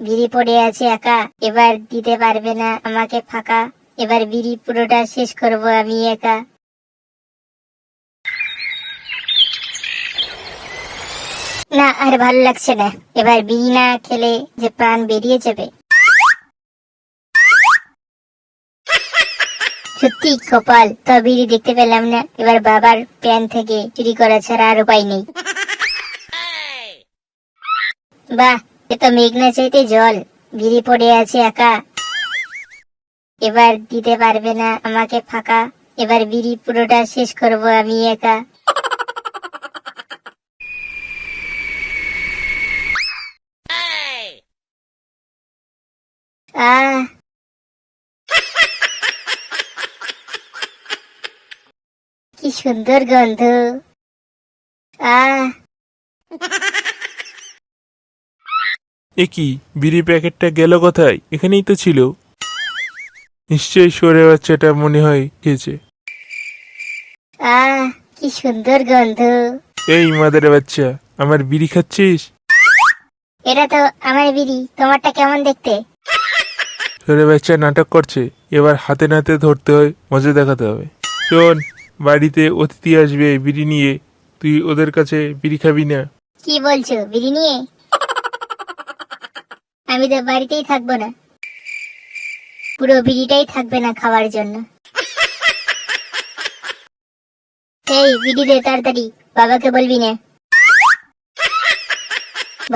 বিড়ি পড়ে আছে একা, এবার দিতে পারবে না আমাকে ফাঁকা, এবার বিড়ি পুরোটা শেষ করব আমি একা। না আর ভালো লাগছে না, এবার বিড়ি না খেলে যে প্রাণ বেরিয়ে যাবে। সত্যি কপাল, তো বিড়ি দেখতে পেলাম না, এবার বাবার প্যান থেকে চুরি করা ছাড়া আর উপায় নেই। বাহ, এ তো মেঘনা চাইতে জল, বিড়ি পড়ে আছে একা, এবার দিতে পারবে না আমাকে ফাঁকা, এবার বিড়ি পুরোটা শেষ করব আমি একা। আহ, কি সুন্দর গন্ধ। আহ, কি বিড়ি প্যাকেটটা গেল কোথায়? এখানেই তো ছিল। নিশ্চয়ই সরে বাচ্চাটা মনে হয় খেয়েছে। আহ, কি সুন্দর গন্ধ। এই মাদের বাচ্চা, আমার বিড়ি খাচ্ছিস? এটা তো আমার বিড়ি, তোমারটা কেমন দেখতে? সরে বাচ্চা নাটক করছে, এবার হাতে নাতে ধরতে হয়, মজা দেখাতে হবে। শোন, বাড়িতে অতিথি আসবে বিড়ি নিয়ে, তুই ওদের কাছে বিড়ি খাবি না। কি বলছো, বিড়ি নিয়ে? আমি তো বাড়িতেই থাকবো না, পুরো বিড়িটাই থাকবে না খাওয়ার জন্য। এই বিড়ি দে তাড়াতাড়ি, বাবাকে বলবি না।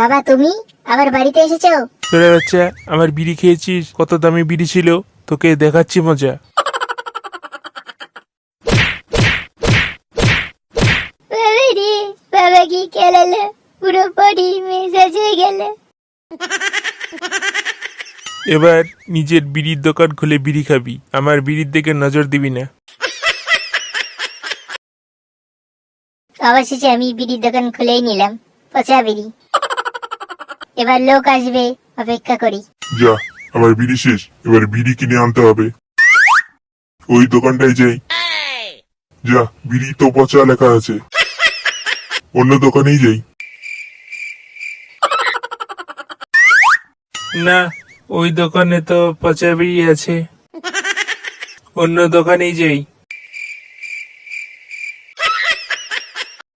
বাবা, তুমি আবার বাড়িতে এসেছো? সরে বাচ্চা, আমার বিড়ি খেয়েছিস? কত দামি বিড়ি ছিল, তোকে দেখাচ্ছি মজা। বাবা রে, বাবা কি খেলালে, পুরো বডি মেজাজ হয়ে গেল। এবার নিজের বিড়ির দোকান খুলে বিড়ি খাবি, আমার বিড়ির দিকে নজর দিবি না। অবশেষে আমি বিড়ির দোকান খুলেই নিলাম, পচা বিড়ি। এবার লোক আসবে, অপেক্ষা করি। যা, আমার বিড়ি শেষ, এবার বিড়ি কিনে আনতে হবে। ওই দোকানটায় যাই। যা, বিড়ি তো পচা লেখা আছে, অন্য দোকানেই যাই। না, ওই দোকানে তো পচা বিড়ি আছে, অন্য দোকানেই যাই।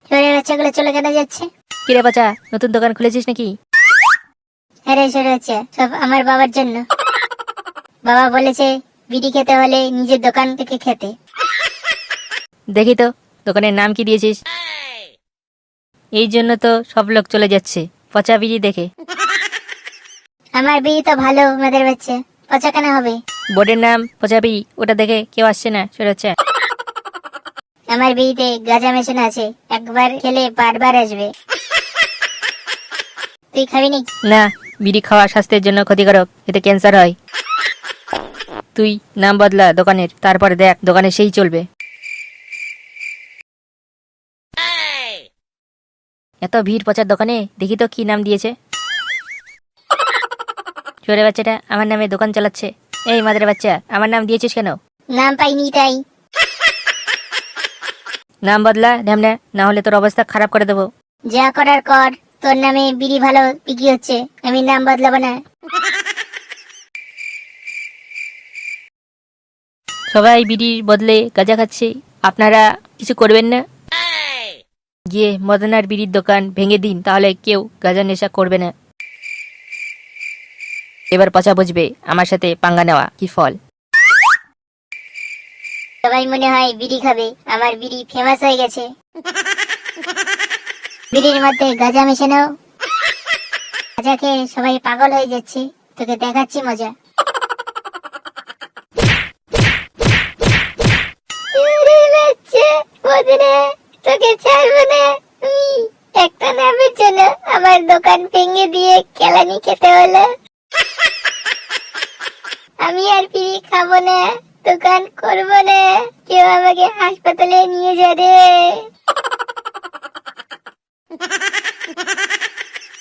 সরে বাচ্চাগুলো চলে কেন যাচ্ছে? কিরে বাচ্চা, নতুন দোকান খুলেছিস নাকি? হ্যাঁ রে, সরে বাচ্চা, সব আমার বাবার জন্য। বাবা বলেছে বিড়ি খেতে হলে নিজের দোকান থেকে খেতে। দেখি তো দোকানের নাম কি দিয়েছিস। এই জন্য তো সব লোক চলে যাচ্ছে, পচা বিড়ি দেখে। আমার বিড়ি তো ভালো, মেয়েদের বাচ্চা, পচা কেন হবে? বোর্ডের নাম পচা বিড়ি, ওটা দেখে কেউ আসছে না, সরে হচ্ছে। আমার বিড়িতে গাঁজা মেশানো আছে, একবার খেলে বারবার আসবে। তুই খাবি নাকি? না, বিড়ি খাওয়া স্বাস্থ্যের জন্য ক্ষতিকারক, এতে ক্যান্সার হয়। তুই নাম বদলা দোকানের, তারপরে দেখ দোকানে সেই চলবে। এত ভিড় পচার দোকানে, দেখি তো কি নাম দিয়েছে। চোরে বাচ্চাটা আমার নামে দোকান চালাচ্ছে। এই মাদের বাচ্চা, আমার নাম দিয়েছিস কেন? নাম পাইনি তাই। নাম বদলা ঢ্যামনা, না হলে তোর অবস্থা খারাপ করে দেবো। যা করার কর, তোর নামে বিড়ি ভালো বিক্রি হচ্ছে, আমি নাম বদলাবো না। সবাই বিড়ির বদলে গাঁজা খাচ্ছে, আপনারা কিছু করবেন না? গিয়ে মদনার বিড়ির দোকান ভেঙে দিন, তাহলে কেউ গাঁজা নেশা করবে না। এবার পচা বুঝবে আমার সাথে পাঙ্গা নেওয়া কি ফল। সবাই মনে হয় বিড়ি খাবে, আমার বিড়ি ফেমাস হয়ে গেছে। বিড়ির মধ্যে গাঁজা মেশানো, গাঁজা খেয়ে সবাই পাগল হয়ে যাচ্ছে, তোকে দেখাচ্ছি মজা। তোকে ছাড়বো না আমি, একটা নামের জন্য আমার দোকান ভেঙে দিয়ে কেলানি খেতে হলো। আমি আর বিড়ি খাবো না, দোকান করবো না, কেউ আমাকে হাসপাতালে নিয়ে যা রে।